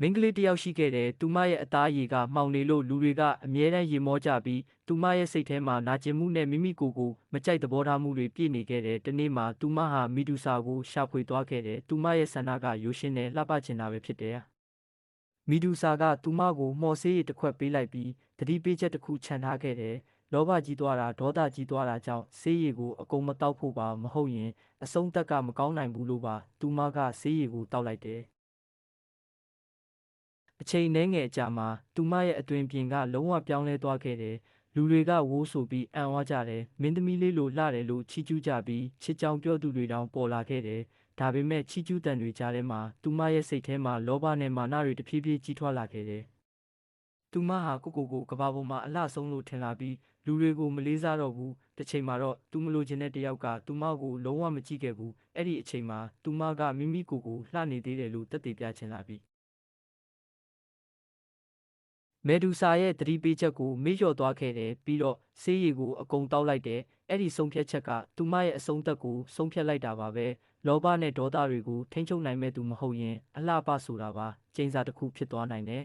မင်းကလေးတယောက်ရှိခဲ့တယ်သူမရဲ့အသားအရည်ကမှောင်နေလို့လူတွေကအမြဲတမ်းရေမောကြပြီးသူမရဲ့စိတ်ထဲမှာနာကျင်မှုနဲ့မိမိကိုယ်ကိုမကြိုက်သဘောထားမှုတွေပြည့်နေခဲ့တယ်တနေ့မှာသူမဟာမီဒူဆာကိုရှာဖွေသွားခဲ့တယ်သူမရဲ့ဆန္ဒကရိုရှင်နဲ့လှပချင်တာပဲဖြစ်တယ်မီဒူဆာကသူမကိုမှော်ဆေးရည်တစ်ခွက်ပေးလိုက်ပြီးသတိပေးချက်တစ်ခုချန်ထားခဲ့တယ်လောဘကြီးသွားတာဒေါသကြီးသွားတာကြောင့်ဆေးရည်ကိုအကုန်မတောက်ဖို့ပါမဟုတ်ရင်အဆုံးသက်ကမကောင်းနိုင်ဘူးလို့ပါသူမကဆေးရည်ကိုတောက်လိုက်တယ်အချိန်နှဲငယ်အကြာမှာသူမရဲ့အတွင်ပြင်ကလုံးဝပြောင်းလဲသွားခဲ့တယ်လူတွေကဝိုးဆိုပြီးအံ့ဩကြတယ်မင်းသမီးလေးလိုလှတယ်လို့ချီးကျူးကြပြီးချစ်ကြောင်ပြောသူတွေတောင်ပေါ်လာခဲ့တယ်ဒါပေမဲ့ချီးကျူးတန်တွေကြားထဲမှာသူမရဲ့စိတ်ထဲမှာလောဘနဲ့မာနတွေတဖြည်းဖြည်းကြီးထွားလာခဲ့တယ်သူမဟာကိုကဘာပေါ်မှာအလှဆုံးလို့ထင်လာပြီးလူတွေကိုမလေးစားတော့ဘူးတစ်ချိန်မှာတော့သူမလိုချင်တဲ့တယောက်ကသူမကိုလုံးဝမကြည့်ခဲ့ဘူးအဲ့ဒီအချိန်မှာသူမကမိမိကိုယ်လှနေသေးတယ်လို့သက်သေပြချင်လာပြီးမေဒူဆာရဲ့သတိပေးချက်ကိုမေ့လျော့သွားခဲ့တယ်ပြီးတော့ဆေးရည်ကိုအကုန်တောက်လိုက်တယ်အဲ့ဒီဆုံးဖြတ်ချက်ကသူမရဲ့အဆုံးသက်ကိုဆုံးဖြတ်လိုက်တာပါပဲလောဘနဲ့ဒေါသတွေကိုထိန်းချုပ်နိုင်မဲ့သူမဟုတ်ရင်အလှပဆိုတာပါကျိန်းစာတစ်ခုဖြစ်သွားနိုင်တယ်